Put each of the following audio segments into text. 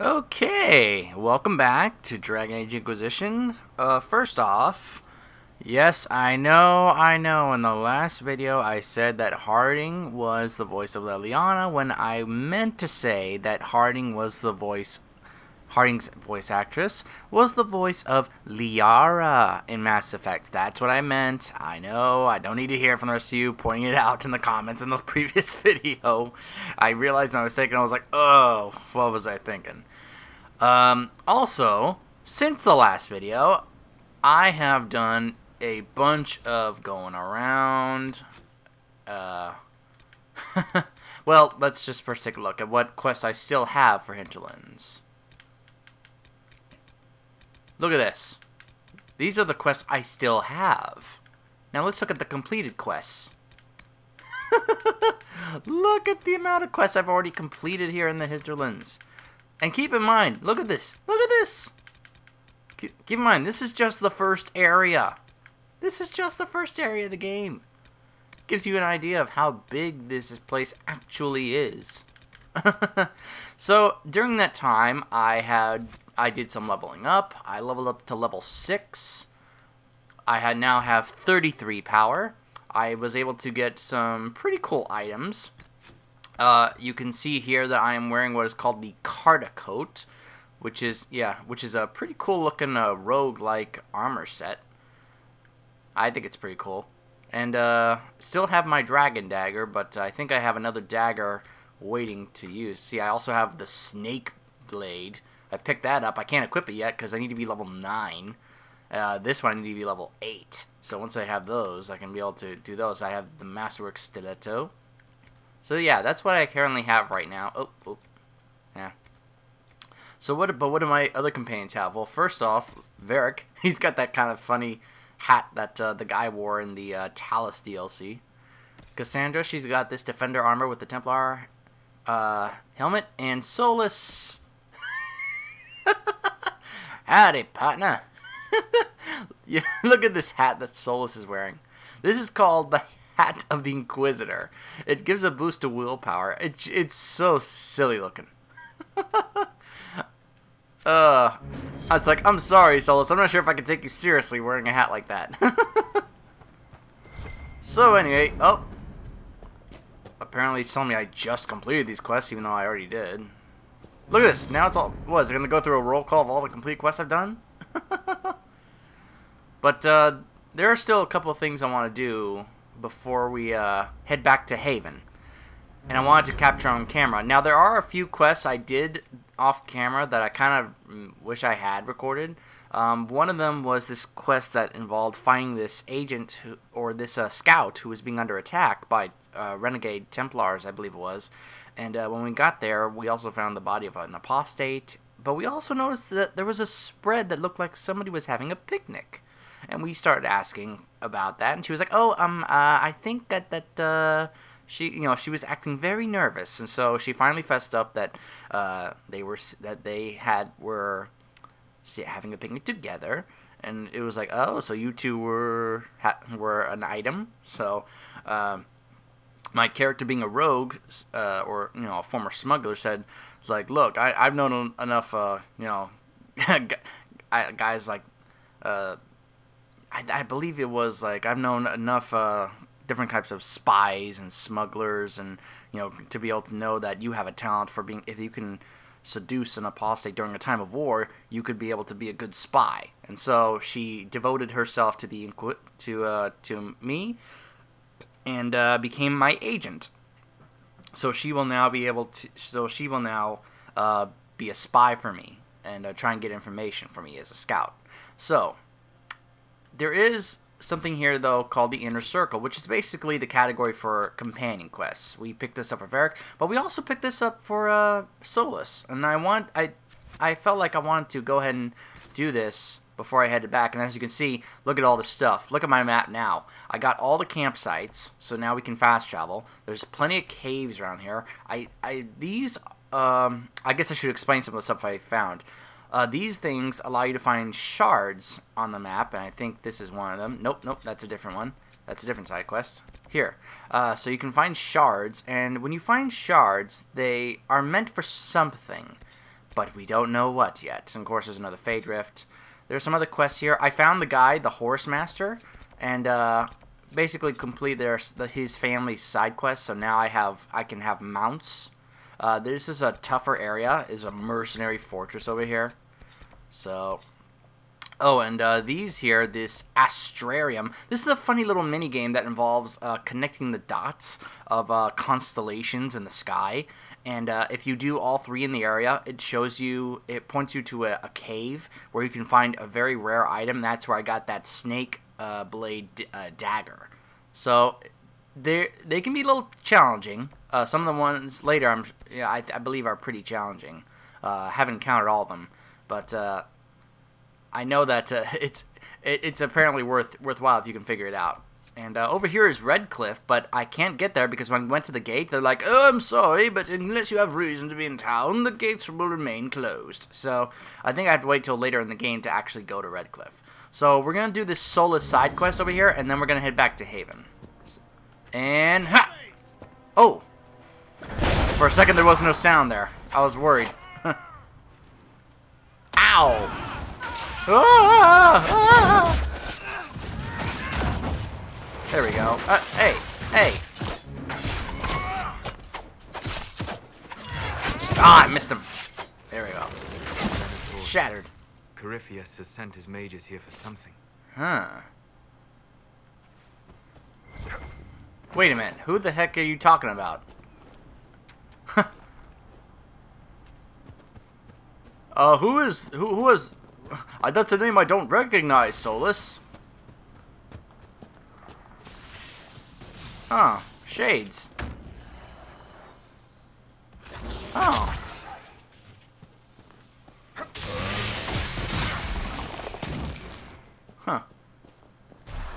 Okay, welcome back to Dragon Age Inquisition. First off, yes, I know, in the last video I said that Harding was the voice of Leliana when I meant to say that Harding's voice actress was the voice of Liara in Mass Effect. That's what I meant. I know, I don't need to hear from the rest of you pointing it out in the comments in the previous video. I realized my mistake and I was like, oh, what was I thinking? Also, since the last video, I have done a bunch of going around. Well, let's just first take a look at what quests I still have for Hinterlands. Look at this. These are the quests I still have. Now let's look at the completed quests. Look at the amount of quests I've already completed here in the Hinterlands. And keep in mind, look at this. Look at this. Keep in mind, this is just the first area. This is just the first area of the game. Gives you an idea of how big this place actually is. So, during that time, I did some leveling up. I leveled up to level 6. I now have 33 power. I was able to get some pretty cool items. You can see here that I am wearing what is called the Carta coat, which is a pretty cool looking rogue-like armor set. I think it's pretty cool. And still have my dragon dagger, but I think I have another dagger waiting to use. See, I also have the snake blade. I picked that up. I can't equip it yet because I need to be level 9. This one I need to be level 8. So once I have those, I can be able to do those. I have the Masterwork Stiletto. So yeah, that's what I currently have right now. Oh, yeah. So what do my other companions have? Well, first off, Varric. He's got that kind of funny hat that the guy wore in the Talus DLC. Cassandra, she's got this Defender armor with the Templar helmet. And Solus. Howdy, partner. Yeah, look at this hat that Solus is wearing. This is called the Hat of the Inquisitor. It gives a boost to willpower. It's so silly looking. It's like, I'm sorry, Solus. I'm not sure if I can take you seriously wearing a hat like that. So anyway, apparently it's telling me I just completed these quests, even though I already did. Look at this. Now it's all. What is it going to go through a roll call of all the complete quests I've done? But there are still a couple of things I want to do before we head back to Haven. And I wanted to capture on camera. Now, there are a few quests I did off camera that I kind of wish I had recorded. One of them was this quest that involved finding this agent, this scout who was being under attack by renegade Templars, I believe it was. And when we got there, we also found the body of an apostate. But we also noticed that there was a spread that looked like somebody was having a picnic. And we started asking about that, and she was like, "Oh, I think that she was acting very nervous," and so she finally fessed up that they were having a picnic together, and it was like, "Oh, so you two were an item." So, my character, being a rogue, or a former smuggler, said, "Like, look, I've known enough, guys like." I believe it was like I've known enough different types of spies and smugglers, and to be able to know that you have a talent for being, if you can seduce an apostate during a time of war, you could be able to be a good spy. And so she devoted herself to to me, and became my agent. So she will now be able to. So she will now be a spy for me and try and get information for me as a scout. So. There is something here, though, called the Inner Circle, which is basically the category for companion quests. We picked this up for Varric, but we also picked this up for Solus. And I felt like I wanted to go ahead and do this before I headed back. And as you can see, look at all this stuff. Look at my map now. I got all the campsites, so now we can fast travel. There's plenty of caves around here. I guess I should explain some of the stuff I found. These things allow you to find shards on the map, and I think this is one of them. Nope, that's a different one. That's a different side quest. Here. So you can find shards, and when you find shards, they are meant for something. but we don't know what yet. And of course, there's another Fade Rift. There's some other quests here. I found the guy, the Horse Master, and basically complete his family's side quests. So now I can have mounts. This is a tougher area. Is a mercenary fortress over here. So, oh, and these here, this Astrarium. This is a funny little mini game that involves connecting the dots of constellations in the sky. And if you do all three in the area, it points you to a cave where you can find a very rare item. That's where I got that snake blade dagger. So they can be a little challenging. Some of the ones later, I believe, are pretty challenging. Haven't encountered all of them, but I know that it's apparently worthwhile if you can figure it out. And over here is Redcliffe, but I can't get there because when I went to the gate, they're like, "Oh, I'm sorry, but unless you have reason to be in town, the gates will remain closed." So I think I have to wait till later in the game to actually go to Redcliffe. So we're going to do this Solus side quest over here, and then we're going to head back to Haven. And, ha! Oh! For a second, there was no sound there. I was worried. Ow! Ah! There we go. Hey! Ah, I missed him. There we go. Shattered. Corypheus has sent his mages here for something. Huh. Wait a minute. Who the heck are you talking about? Who is... that's a name I don't recognize, Solus. Oh, Shades. Oh. Huh.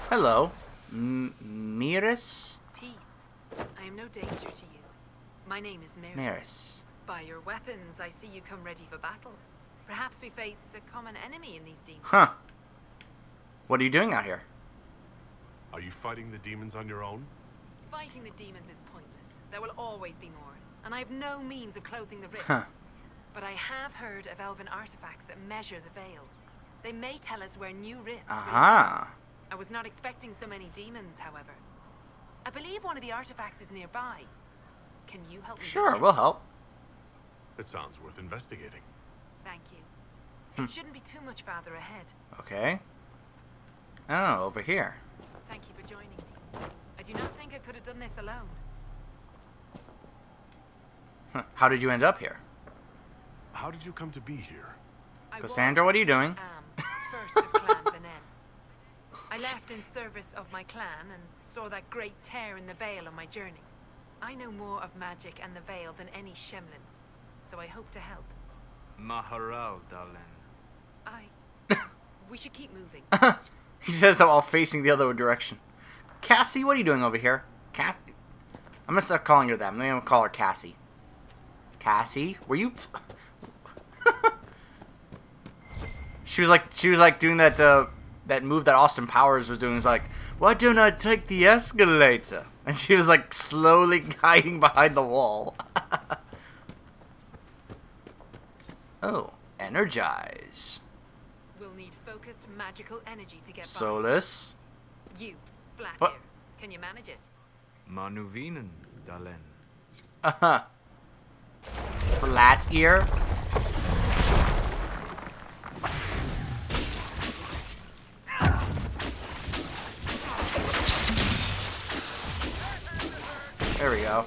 Hello. Miris? Peace. I am no danger to you. My name is Miris. Miris. By your weapons, I see you come ready for battle. Perhaps we face a common enemy in these demons. Huh. What are you doing out here? Are you fighting the demons on your own? Fighting the demons is pointless. There will always be more, and I have no means of closing the rifts. Huh. But I have heard of elven artifacts that measure the veil. They may tell us where new rifts Aha. I was not expecting so many demons, however. I believe one of the artifacts is nearby. Can you help me? Sure, reach it? we'll help. It sounds worth investigating. Thank you. It shouldn't be too much farther ahead. Okay. Oh, over here. Thank you for joining me. I do not think I could have done this alone. Huh. How did you end up here? How did you come to be here? Cassandra, what are you doing? First of Clan Venin. I left in service of my clan and saw that great tear in the veil on my journey. I know more of magic and the veil than any Shemlin, so I hope to help. Maharal, darling. We should keep moving. He says that while facing the other direction. Cassie, what are you doing over here? I'm gonna start calling her that. I'm gonna call her Cassie. Cassie, were you... She was like doing that that move that Austin Powers was doing. It's like, why don't I take the escalator? And she was like slowly hiding behind the wall. Oh, energize. We'll need focused magical energy to get by. Solus. You, flat What? here. Can you manage it? Manuvinen, darling. Uh-huh. Flat ear. There we go.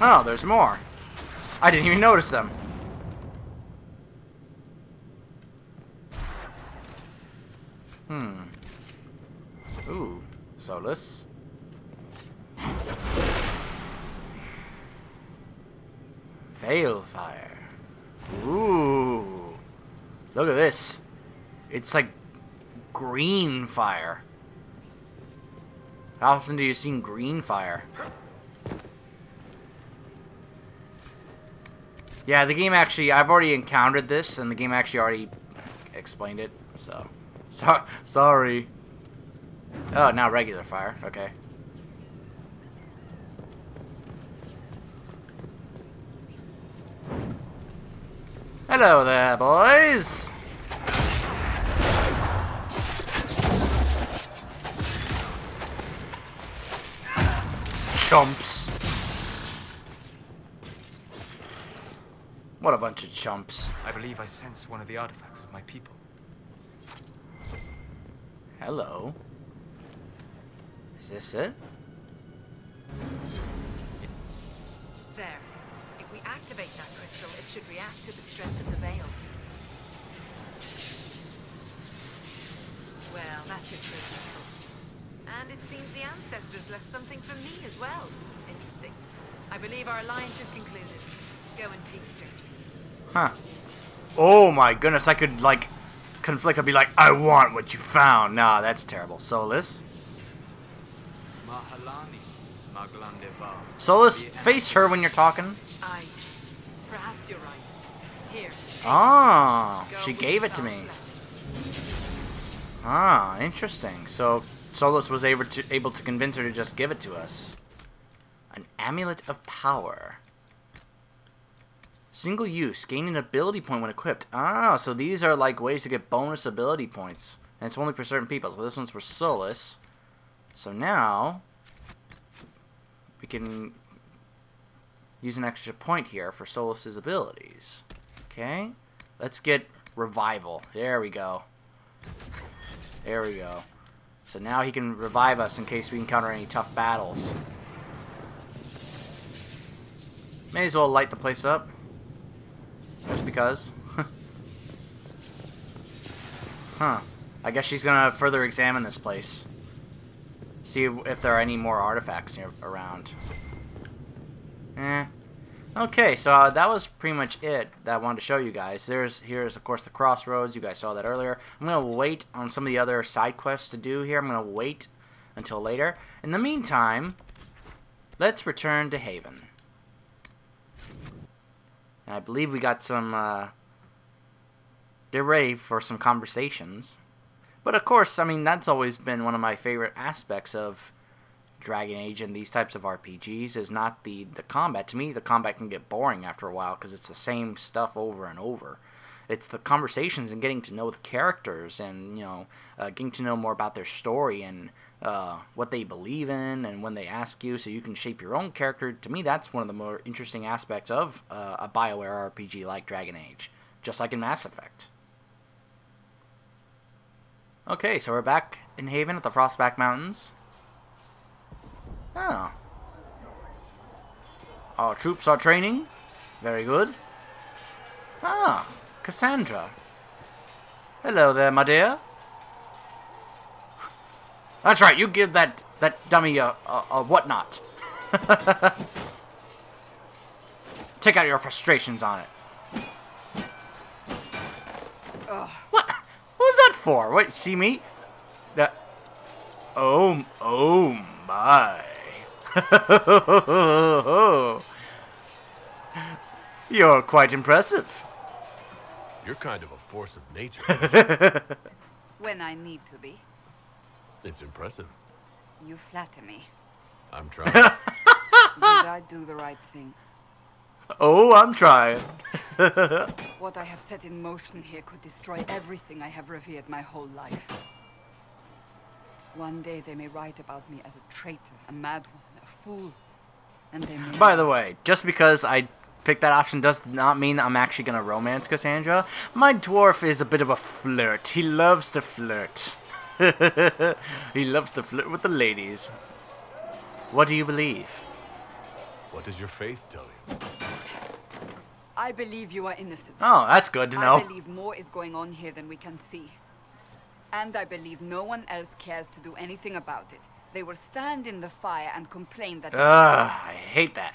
Oh, there's more. I didn't even notice them. Ooh, Solus. Veil fire. Ooh. Look at this. It's like green fire. How often do you see green fire? Yeah, the game actually, I've already encountered this, and the game actually already explained it, so sorry. Oh, now regular fire, okay. Hello there, boys. Chumps. What a bunch of chumps. I believe I sense one of the artifacts of my people. Hello. Is this it? There. If we activate that crystal, it should react to the strength of the veil. Well, that should prove useful. And it seems the ancestors left something for me as well. Interesting. I believe our alliance is concluded. Go in peace, stranger. Huh. Oh my goodness, I could, like, conflict. I'd be like, I want what you found. Nah, that's terrible. Solus. Mahalani, Maglandeval. Solus, face her when you're talking. Aye. Perhaps you're right. Here. Ah, Go she with gave it to God's me. blessing. Ah, interesting. So Solus was able to convince her to just give it to us. An amulet of power. Single use, gain an ability point when equipped. Ah, so these are like ways to get bonus ability points. And it's only for certain people. So this one's for Solus. So now we can use an extra point here for Solus's abilities. Okay. Let's get revival. There we go. There we go. So now he can revive us in case we encounter any tough battles. May as well light the place up. Just because. Huh. I guess she's gonna further examine this place. See if there are any more artifacts around. Okay, so that was pretty much it that I wanted to show you guys. Here's of course the crossroads. You guys saw that earlier. I'm gonna wait on some of the other side quests to do here. I'm gonna wait until later. In the meantime, let's return to Haven. And I believe we got some, they're ready for some conversations. But of course, I mean, that's always been one of my favorite aspects of Dragon Age and these types of RPGs, is not the combat. To me, the combat can get boring after a while because it's the same stuff over and over. It's the conversations and getting to know the characters and, you know, getting to know more about their story and what they believe in and when they ask you so you can shape your own character. To me, that's one of the more interesting aspects of a BioWare RPG like Dragon Age, just like in Mass Effect. Okay, so we're back in Haven at the Frostback Mountains. Oh. Our troops are training. Very good. Ah, Cassandra. Hello there, my dear. That's right, you give that dummy a whatnot. Take out your frustrations on it. Ugh. What was that for? Wait, see me? Oh my. You're quite impressive. You're kind of a force of nature. When I need to be. It's impressive. You flatter me. I'm trying. Did I do the right thing? Oh, I'm trying. What I have set in motion here could destroy everything I have revered my whole life. One day they may write about me as a traitor, a madwoman, a fool. And they may... By the way, just because I picked that option does not mean I'm actually going to romance Cassandra. My dwarf is a bit of a flirt. He loves to flirt. He loves to flirt with the ladies. What do you believe? What does your faith tell you? I believe you are innocent. Oh, that's good to know. I believe more is going on here than we can see. And I believe no one else cares to do anything about it. They will stand in the fire and complain that... I hate that.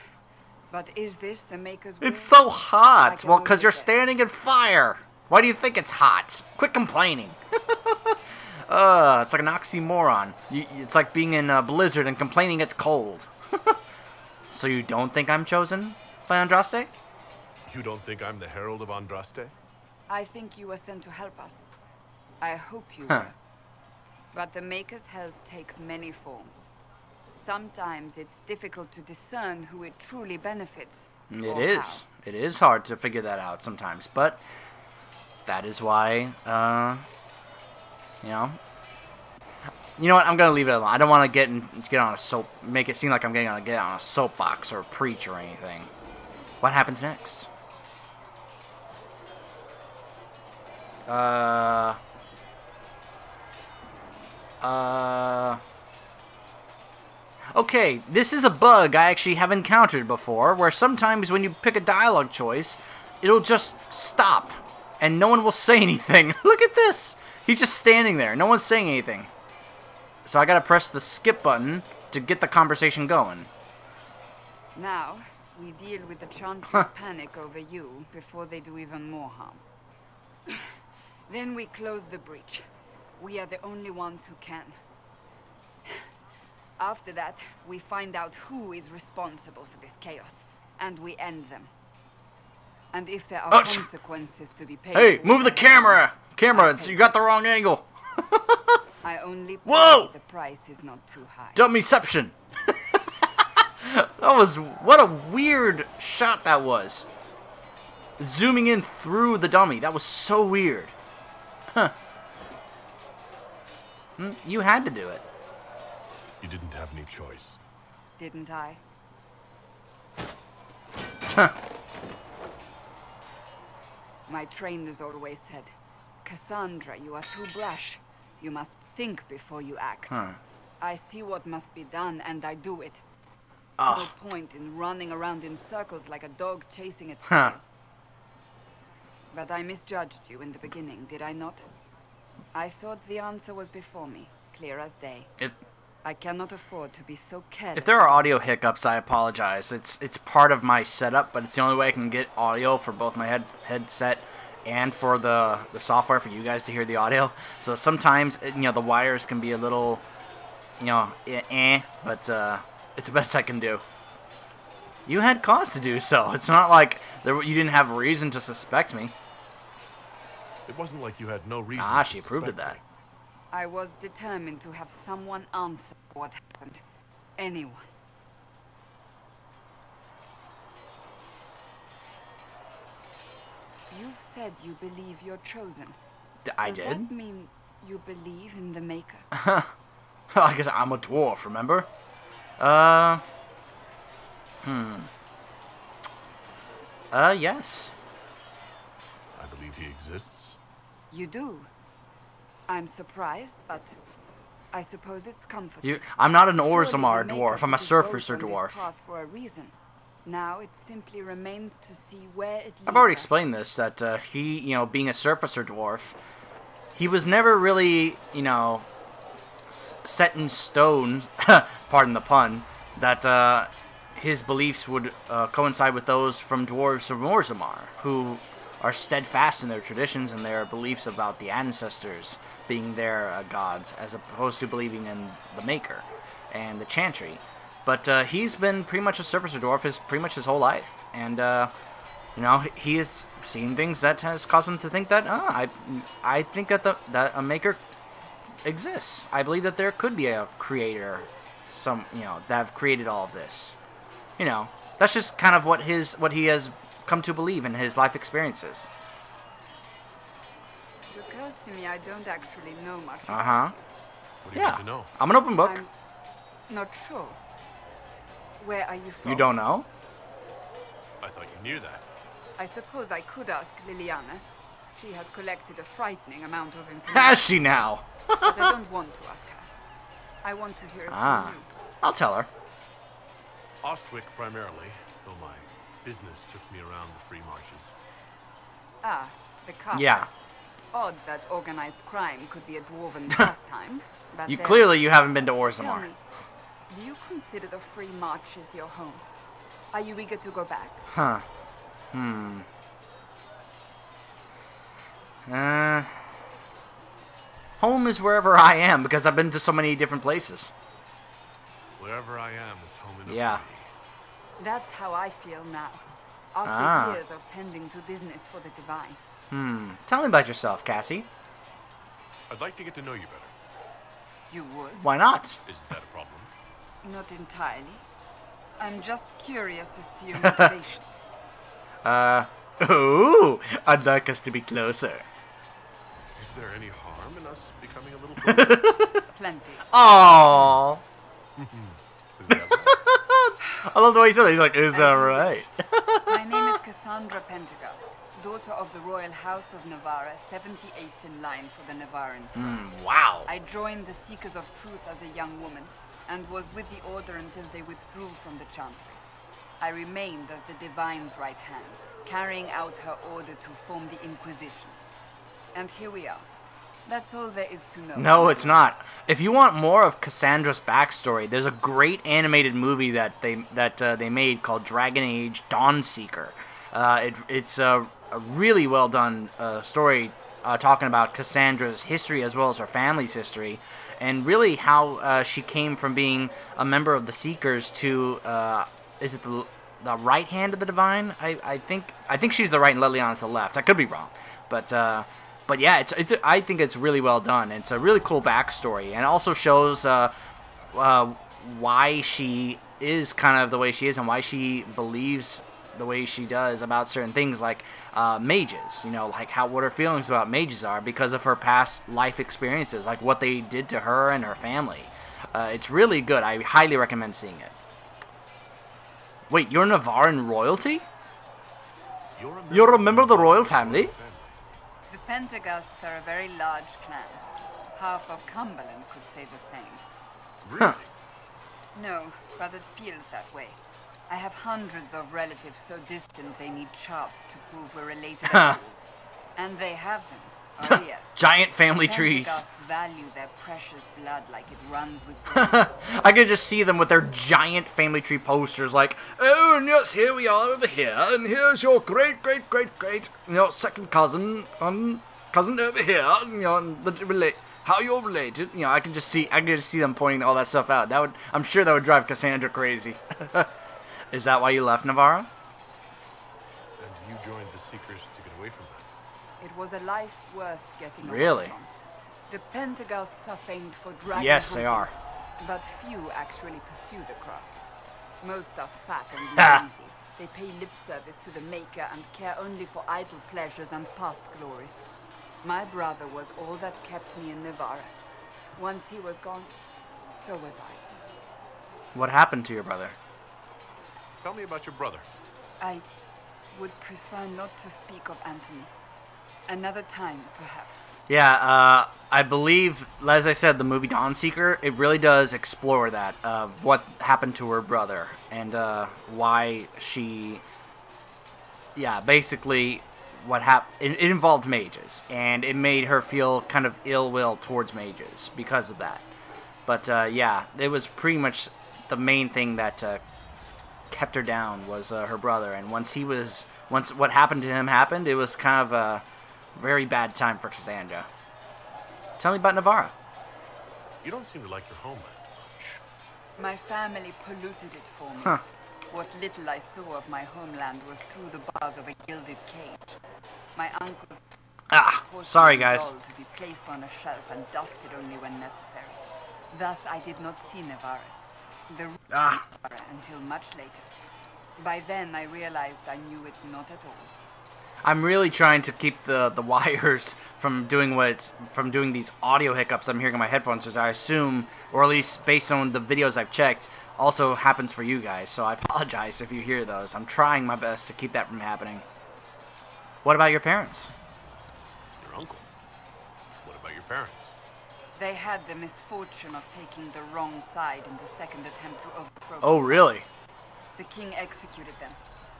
But is this the Maker's will? It's so hot. I Well, can because you're only guess. standing in fire. Why do you think it's hot? Quit complaining. It's like an oxymoron. It's like being in a blizzard and complaining it's cold. So you don't think I'm chosen by Andraste? You don't think I'm the Herald of Andraste? I think you were sent to help us. I hope you Huh. were. But the Maker's help takes many forms. Sometimes it's difficult to discern who it truly benefits, It or is. It is hard to figure that out sometimes, but that is why, you know. You know what? I'm gonna leave it alone. I don't want to get on a make it seem like I'm get on a soapbox or preach or anything. What happens next? Okay, this is a bug I actually have encountered before, where sometimes when you pick a dialogue choice, it'll just stop, and no one will say anything. Look at this! He's just standing there. No one's saying anything. So I gotta press the skip button to get the conversation going. Now, we deal with the Chantry's panic over you before they do even more harm. Then we close the breach. We are the only ones who can. After that, we find out who is responsible for this chaos, and we end them. And if there are consequences to be paid... Hey, move the camera! You got the wrong angle. I only pray Whoa! the price is not too high. Dummyception! What a weird shot that was. Zooming in through the dummy. That was so weird. Huh. You had to do it. You didn't have any choice. Didn't I? My trainers always said, Cassandra, you are too brash. You must think before you act. I see what must be done, and I do it. No point in running around in circles like a dog chasing its tail. But I misjudged you in the beginning, did I not? I thought the answer was before me, clear as day. I cannot afford to be so careless. If there are audio hiccups, I apologize. It's part of my setup, but it's the only way I can get audio for both my headset and for the software for you guys to hear the audio. So sometimes, the wires can be a little, but it's the best I can do. You had cause to do so. It's not like you didn't have reason to suspect me. It wasn't like you had no reason. She approved of that. I was determined to have someone answer what happened. Anyone. You've said you believe you're chosen. I Does did? that mean you believe in the Maker? I guess I'm a dwarf, remember? Yes. I believe he exists. You do. I'm surprised, but I suppose it's comforting. I'm not an Surely Orzammar the Maker dwarf. I'm a put us both surfacer on this dwarf. path for a reason. Now it simply remains to see where it leads. I've already us. explained this, that he, being a surfacer dwarf, he was never really, set in stone, pardon the pun, that his beliefs would coincide with those from dwarves from Orzammar, who are steadfast in their traditions and their beliefs about the ancestors being their gods, as opposed to believing in the Maker and the Chantry. But he's been pretty much a surfacer dwarf pretty much his whole life, and he has seen things that has caused him to think that I think that that a Maker exists. I believe that there could be a creator, that have created all of this. That's just kind of what he has come to believe in his life experiences. It occurs to me I don't actually know much. Uh-huh. What do you need to know? I'm an open book. I'm not sure. Where are you from? You don't know? I thought you knew that. I suppose I could ask Liliana. She has collected a frightening amount of information. Has she now? But I don't want to ask her. I want to hear it from you. I'll tell her. Ostwick primarily, though my business took me around the free marches. Ah, the castle. Yeah. Odd that organized crime could be a dwarven pastime. But Clearly you haven't been to Tell Orzammar. me, do you consider the free marches your home? Are you eager to go back? Huh. Home is wherever I am, because I've been to so many different places. Wherever I am is home enough Yeah. for me. That's how I feel now. After years of tending to business for the divine. Tell me about yourself, Cassie. I'd like to get to know you better. You would? Why not? Is that a problem? Not entirely. I'm just curious as to your motivation. Ooh, I'd like us to be closer. Is there any harm in us becoming a little closer? Plenty. Aww. Is that right? I love the way he said it. He's like, is that As you right? My name is Cassandra Pentecost, daughter of the Royal House of Navarra, 78th in line for the Navarran throne. Wow. I joined the Seekers of Truth as a young woman, and was with the Order until they withdrew from the Chantry. I remained as the Divine's right hand, carrying out her order to form the Inquisition. And here we are. That's all there is to know. No, it's not. If you want more of Cassandra's backstory, there's a great animated movie that they made called Dragon Age Dawnseeker. It's a really well done story talking about Cassandra's history as well as her family's history, and really how she came from being a member of the Seekers to is it the right hand of the Divine? I think she's the right and Leliana's the left. I could be wrong, but yeah, I think it's really well done. It's a really cool backstory, and it also shows why she is kind of the way she is and why she believes the way she does about certain things like mages. You know, like what her feelings about mages are because of her past life experiences, like what they did to her and her family. It's really good. I highly recommend seeing it. Wait, you're Navarran royalty? You're a member of the royal family? The Pentecosts are a very large clan. Half of Cumberland could say the same. Really? No, but it feels that way. I have hundreds of relatives so distant they need charts to prove we're related at all. And they have them. Oh yes. Giant family trees. Pentecosts value their precious blood like it runs with them. I could just see them with their giant family tree posters like, oh, and yes, here we are over here, and here's your great, second cousin, cousin over here, and, how you're related. You know, I can just see them pointing all that stuff out. I'm sure that would drive Cassandra crazy. Is that why you left Navarra? And you joined the Seekers to get away from that? It was a life worth getting away Really? from. The Pentecosts are famed for dragon Yes, they hunting, are. but few actually pursue the craft. Most are fat and Ah. lazy. They pay lip service to the Maker and care only for idle pleasures and past glories. My brother was all that kept me in Navarra. Once he was gone, so was I. What happened to your brother? Tell me about your brother. I would prefer not to speak of Anthony. Another time, perhaps. Yeah, I believe, as I said, the movie Dawnseeker, it really does explore that, what happened to her brother, and why she, yeah, basically what happened. It involved mages, and it made her feel kind of ill will towards mages because of that. But yeah, it was pretty much the main thing that kept her down was her brother, and once what happened to him happened, it was kind of a very bad time for Cassandra. Tell me about Navarra. You don't seem to like your homeland much. My family polluted it for me. Huh. What little I saw of my homeland was through the bars of a gilded cage. My uncle forced Sorry my guys. doll to be placed on a shelf and dusted only when necessary. Thus, I did not see Navarra, the real Navarra, until much later. By then, I realized I knew it not at all. I'm really trying to keep the wires from doing these audio hiccups I'm hearing in my headphones, as I assume, or at least based on the videos I've checked, also happens for you guys. So I apologize if you hear those. I'm trying my best to keep that from happening. What about your parents? Your uncle. What about your parents? They had the misfortune of taking the wrong side in the second attempt to overthrow. Oh, really? The king executed them,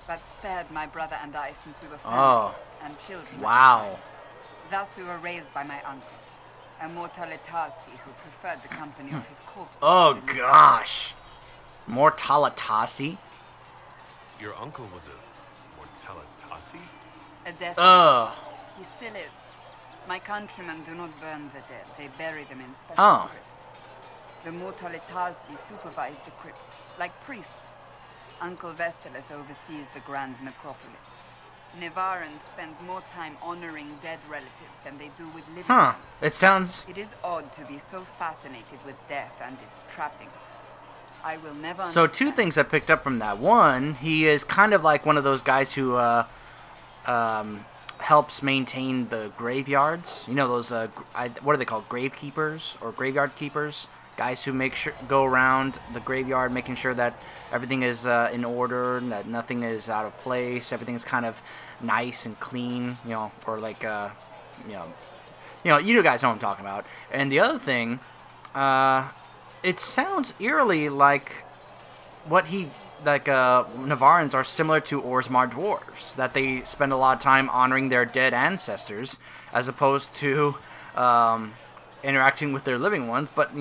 but spared my brother and I since we were Oh. family and children. at the Wow. time. Thus we were raised by my uncle, a Mortalitasi who preferred the company of his corpse. Oh, to the living. gosh. Mortalitasi? Your uncle was a Mortalitasi? A death. Ugh. He still is. My countrymen do not burn the dead; they bury them in special Oh. crypts. The Mortalitasi supervise the crypts, like priests. Uncle Vestalis oversees the grand necropolis. Navarrans spend more time honoring dead relatives than they do with living Huh. ones. It sounds... It is odd to be so fascinated with death and its trappings. I will never So two understand. things I picked up from that. One, he is kind of like one of those guys who helps maintain the graveyards. You know those what are they called? Gravekeepers or graveyard keepers? Guys who go around the graveyard, making sure that everything is in order, and that nothing is out of place. Everything is kind of nice and clean. You know, or like you guys know what I'm talking about. And the other thing, it sounds eerily like Navarrans are similar to Orzammar dwarves, that they spend a lot of time honoring their dead ancestors as opposed to interacting with their living ones, but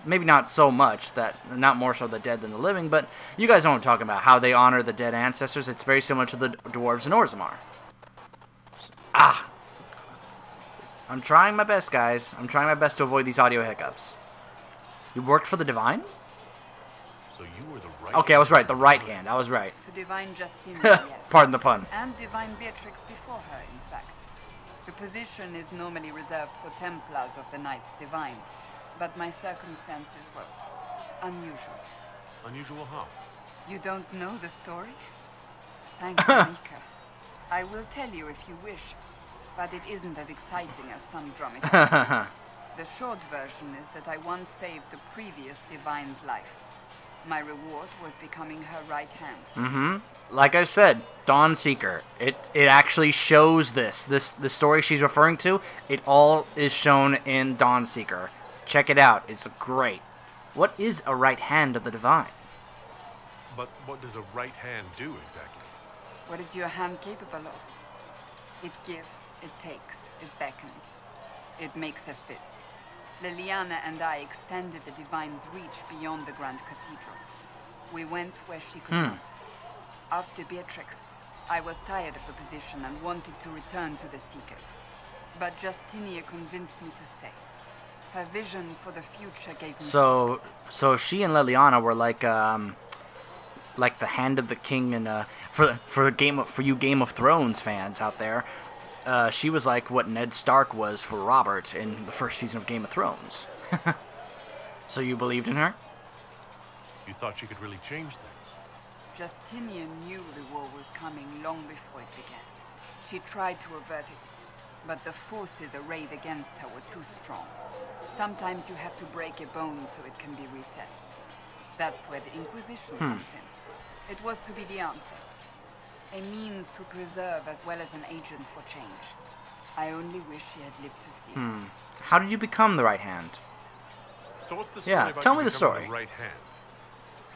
maybe not so much, not more so the dead than the living, but you guys know what I'm talking about, how they honor the dead ancestors. It's very similar to the dwarves in Orzammar. I'm trying my best, guys. I'm trying my best to avoid these audio hiccups. You worked for the Divine? So you were the right. Okay, I was right. The right hand. I was right. To Divine Justine, yes. Pardon the pun. And Divine Beatrix before her, in fact. The position is normally reserved for Templars of the Knights Divine, but my circumstances were unusual. Unusual how? You don't know the story? Thank you, Mika. I will tell you if you wish, but it isn't as exciting as some dramatists. The short version is that I once saved the previous Divine's life. My reward was becoming her right hand. Like I said, Dawnseeker. It actually shows this. The story she's referring to, it all is shown in Dawnseeker. Check it out. It's great. What is a right hand of the Divine? But what does a right hand do exactly? What is your hand capable of? It gives, it takes, it beckons. It makes a fist. Liliana and I extended the Divine's reach beyond the Grand Cathedral. We went where she could not. After Beatrix, I was tired of the position and wanted to return to the Seekers. But Justinia convinced me to stay. Her vision for the future gave me So she and Liliana were like the hand of the king, and for you Game of Thrones fans out there, she was like what Ned Stark was for Robert in the first season of Game of Thrones. So you believed in her? You thought she could really change things? Justinia knew the war was coming long before it began. She tried to avert it, but the forces arrayed against her were too strong. Sometimes you have to break a bone so it can be reset. That's where the Inquisition comes in. It was to be the answer. A means to preserve as well as an agent for change. I only wish she had lived to see it. How did you become the right hand? So what's the story Yeah, about tell you me the becoming story. the right hand?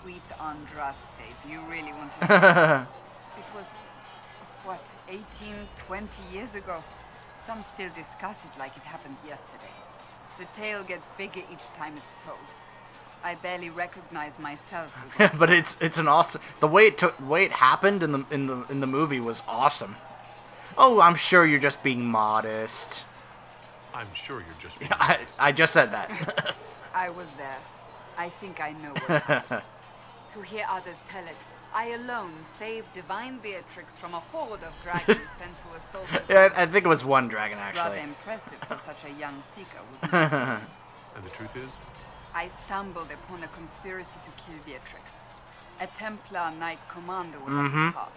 Sweet Andraste, do you really want to know? It was, what, 18, 20 years ago? Some still discuss it like it happened yesterday. The tale gets bigger each time it's told. I barely recognize myself. But it's an awesome. The way it happened in the movie was awesome. Oh, I'm sure you're just being modest. I'm sure you're just. I just said that. I was there. I think I know what happened. To hear others tell it, I alone saved Divine Beatrix from a horde of dragons sent to assault her. Yeah, I think it was one dragon Rather actually. impressive for such a young seeker, wouldn't it? And the truth is, I stumbled upon a conspiracy to kill Beatrix. A Templar Knight Commander was at the heart,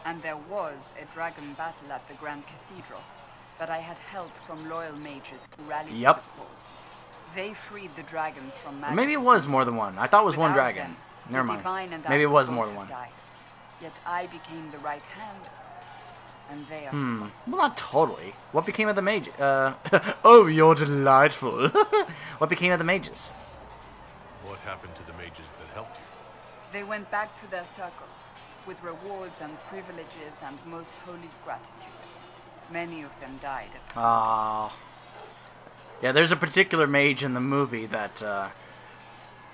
and there was a dragon battle at the Grand Cathedral, but I had help from loyal mages who rallied Yep. to the cause. They freed the dragons from magic. Maybe it was more than one. I thought it was one Without dragon. them, Never the mind. Divine and I Maybe it was would more both than have one. died. Yet I became the right hand, and they are Well, not totally. What became of the mages? Oh, you're delightful. What became of the mages? what happened to the mages that helped you? They went back to their circles, with rewards and privileges and most holy gratitude. Many of them died. Ah. Yeah, there's a particular mage in the movie that,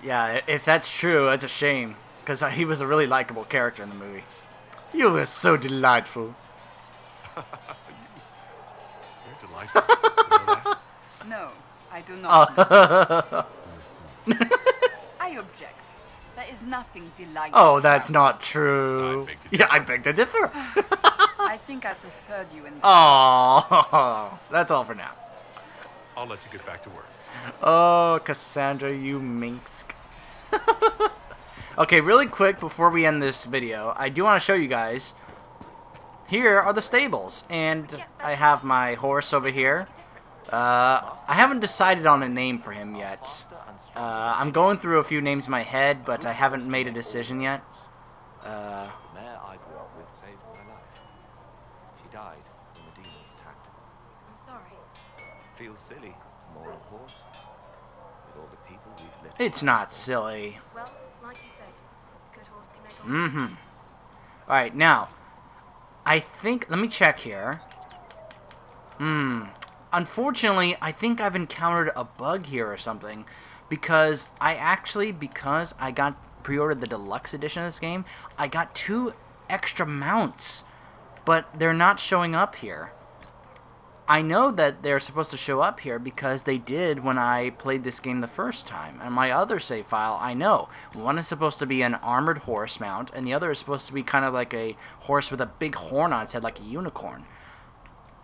yeah, if that's true, that's a shame. Because he was a really likable character in the movie. You were so delightful. You're delightful. You know that? No, I do not. know. I object. There is nothing delightful. Oh, that's about not true. I beg to Yeah, I beg to differ. it. I think I preferred you in. Oh, that's all for now. I'll let you get back to work. Oh, Cassandra, you minx. Okay, really quick before we end this video, I do want to show you guys. Here are the stables, and I have my horse over here. I haven't decided on a name for him yet. I'm going through a few names in my head, but I haven't made a decision yet. The mare I grew up with saved my life. She died when the demons attacked her. I'm sorry. Feels silly to mourn a horse with all the people we've left. It's not silly. Well, like you said, a good horse can make all Mm-hmm. the difference. Alright, now, I think, let me check here. Unfortunately, I think I've encountered a bug here or something. Because I pre-ordered the deluxe edition of this game, I got 2 extra mounts, but they're not showing up here. I know that they're supposed to show up here because they did when I played this game the first time. And my other save file, I know. One is supposed to be an armored horse mount, and the other is supposed to be kind of like a horse with a big horn on its head, like a unicorn.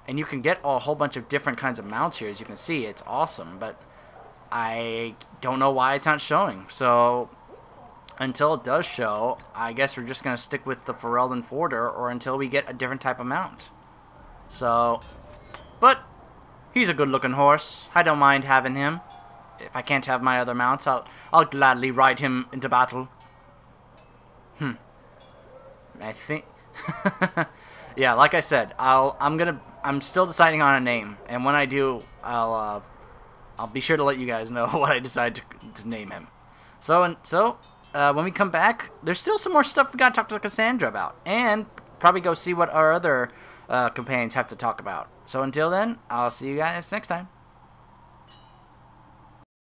And you can get a whole bunch of different kinds of mounts here, as you can see. It's awesome, but I don't know why it's not showing. So until it does show, I guess we're just going to stick with the Ferelden Forder, or until we get a different type of mount. So, but he's a good looking horse. I don't mind having him. If I can't have my other mounts, I'll gladly ride him into battle. I think yeah, like I said, I'm still deciding on a name, and when I do, I'll be sure to let you guys know what I decide to name him. So when we come back, there's still some more stuff we gotta talk to Cassandra about, and probably go see what our other companions have to talk about. So until then, I'll see you guys next time.